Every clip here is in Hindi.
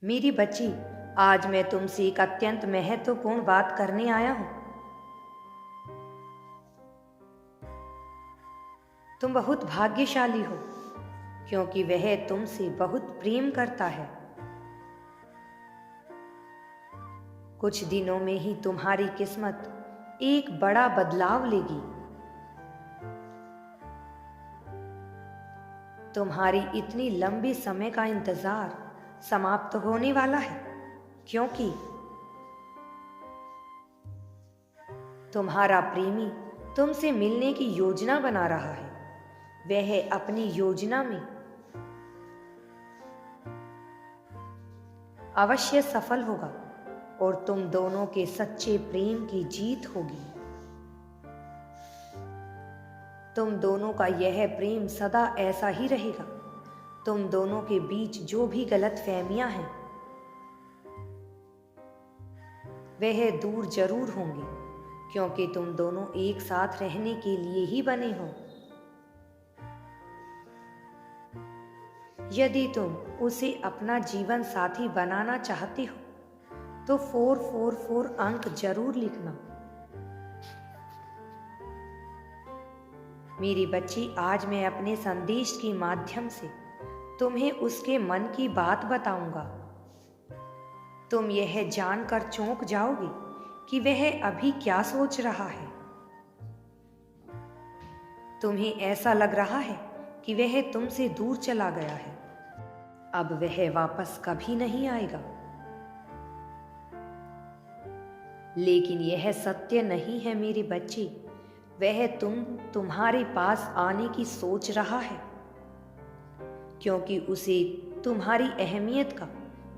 मेरी बच्ची, आज मैं तुमसे एक अत्यंत महत्वपूर्ण बात करने आया हूँ। तुम बहुत भाग्यशाली हो क्योंकि वह तुमसे बहुत प्रेम करता है। कुछ दिनों में ही तुम्हारी किस्मत एक बड़ा बदलाव लेगी। तुम्हारी इतनी लंबी समय का इंतजार समाप्त होने वाला है क्योंकि तुम्हारा प्रेमी तुमसे मिलने की योजना बना रहा है। वह अपनी योजना में अवश्य सफल होगा और तुम दोनों के सच्चे प्रेम की जीत होगी। तुम दोनों का यह प्रेम सदा ऐसा ही रहेगा। तुम दोनों के बीच जो भी गलतफहमियां हैं वह दूर जरूर होंगी क्योंकि तुम दोनों एक साथ रहने के लिए ही बने हो। यदि तुम उसे अपना जीवन साथी बनाना चाहते हो तो 444 अंक जरूर लिखना। मेरी बच्ची, आज मैं अपने संदेश के माध्यम से तुम्हें उसके मन की बात बताऊंगा। तुम यह जानकर चौंक जाओगे कि वह अभी क्या सोच रहा है। तुम्हें ऐसा लग रहा है कि वह तुमसे दूर चला गया है। अब वह वापस कभी नहीं आएगा। लेकिन यह सत्य नहीं है मेरी बच्ची। वह तुम्हारे पास आने की सोच रहा है क्योंकि उसे तुम्हारी अहमियत का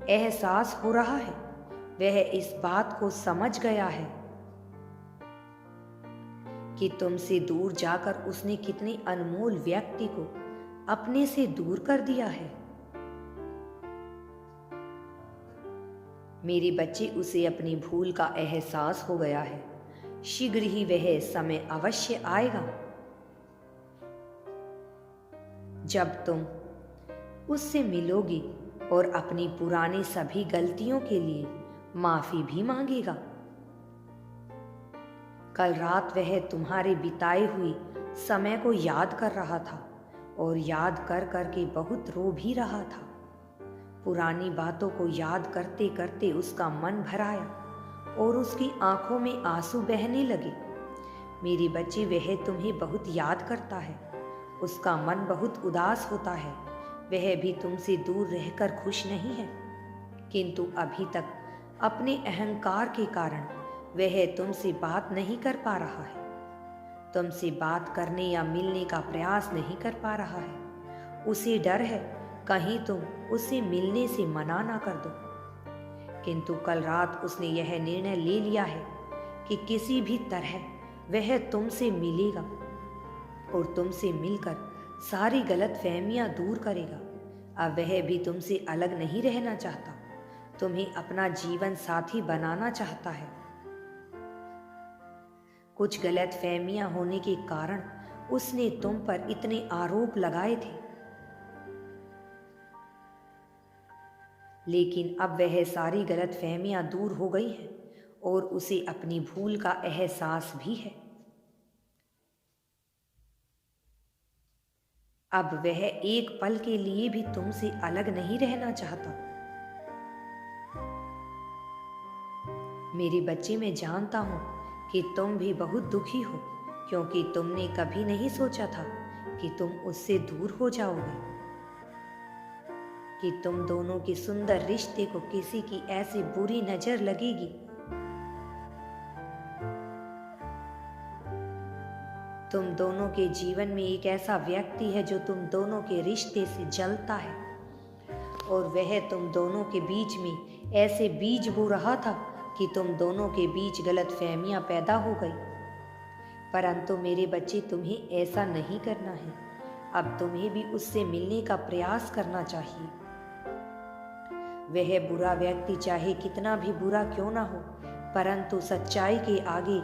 एहसास हो रहा है। वह इस बात को समझ गया है कि तुमसे दूर जाकर उसने कितने अनमोल व्यक्ति को अपने से दूर कर दिया है। मेरी बच्ची, उसे अपनी भूल का एहसास हो गया है। शीघ्र ही वह समय अवश्य आएगा जब तुम उससे मिलोगी और अपनी पुरानी सभी गलतियों के लिए माफी भी मांगेगा। कल रात वह तुम्हारे बिताए हुए समय को याद कर रहा था और याद कर करके बहुत रो भी रहा था। पुरानी बातों को याद करते करते उसका मन भर आया और उसकी आंखों में आंसू बहने लगे। मेरी बच्ची, वह तुम्हें बहुत याद करता है। उसका मन बहुत उदास होता है। वह भी तुमसे दूर रहकर खुश नहीं है, किंतु अभी तक अपने अहंकार के कारण वह तुमसे बात नहीं कर पा रहा है। तुमसे बात करने या मिलने का प्रयास नहीं कर पा रहा है। उसे डर है कहीं तुम उसे मिलने से मना ना कर दो। किंतु कल रात उसने यह निर्णय ले लिया है कि किसी भी तरह वह तुमसे मिलेगा और तुमसे मिलकर सारी गलतफहमियां दूर करेगा। अब वह भी तुमसे अलग नहीं रहना चाहता, तुम्हें अपना जीवन साथी बनाना चाहता है। कुछ गलतफहमियां होने के कारण उसने तुम पर इतने आरोप लगाए थे, लेकिन अब वह सारी गलतफहमियां दूर हो गई हैं और उसे अपनी भूल का एहसास भी है। अब वह एक पल के लिए भी तुमसे अलग नहीं रहना चाहता। मेरी बच्ची, मैं जानता हूं कि तुम भी बहुत दुखी हो क्योंकि तुमने कभी नहीं सोचा था कि तुम उससे दूर हो जाओगे, कि तुम दोनों के सुंदर रिश्ते को किसी की ऐसी बुरी नजर लगेगी। तुम दोनों के जीवन में एक ऐसा व्यक्ति है जो तुम दोनों के रिश्ते से जलता है और वह तुम दोनों के बीच में ऐसे बीज बो रहा था कि तुम दोनों के बीच गलतफहमियां पैदा हो गई। परंतु मेरे बच्चे, तुम्हें ऐसा नहीं करना है। अब तुम्हें भी उससे मिलने का प्रयास करना चाहिए। वह बुरा व्यक्ति चाहे कितना भी बुरा क्यों ना हो, परंतु सच्चाई के आगे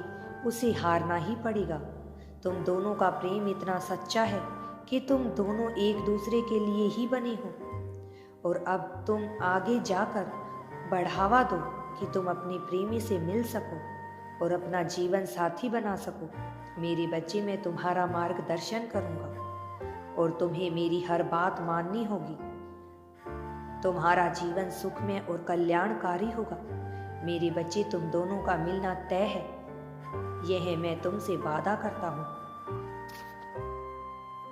उसे हारना ही पड़ेगा। तुम दोनों का प्रेम इतना सच्चा है कि तुम दोनों एक दूसरे के लिए ही बने हो और अब तुम आगे जाकर बढ़ावा दो कि तुम अपने प्रेमी से मिल सको और अपना जीवन साथी बना सको। मेरे बच्चे, मैं तुम्हारा मार्गदर्शन करूँगा और तुम्हें मेरी हर बात माननी होगी। तुम्हारा जीवन सुखमय और कल्याणकारी होगा। मेरे बच्चे, तुम दोनों का मिलना तय है, यह मैं तुमसे वादा करता हूँ।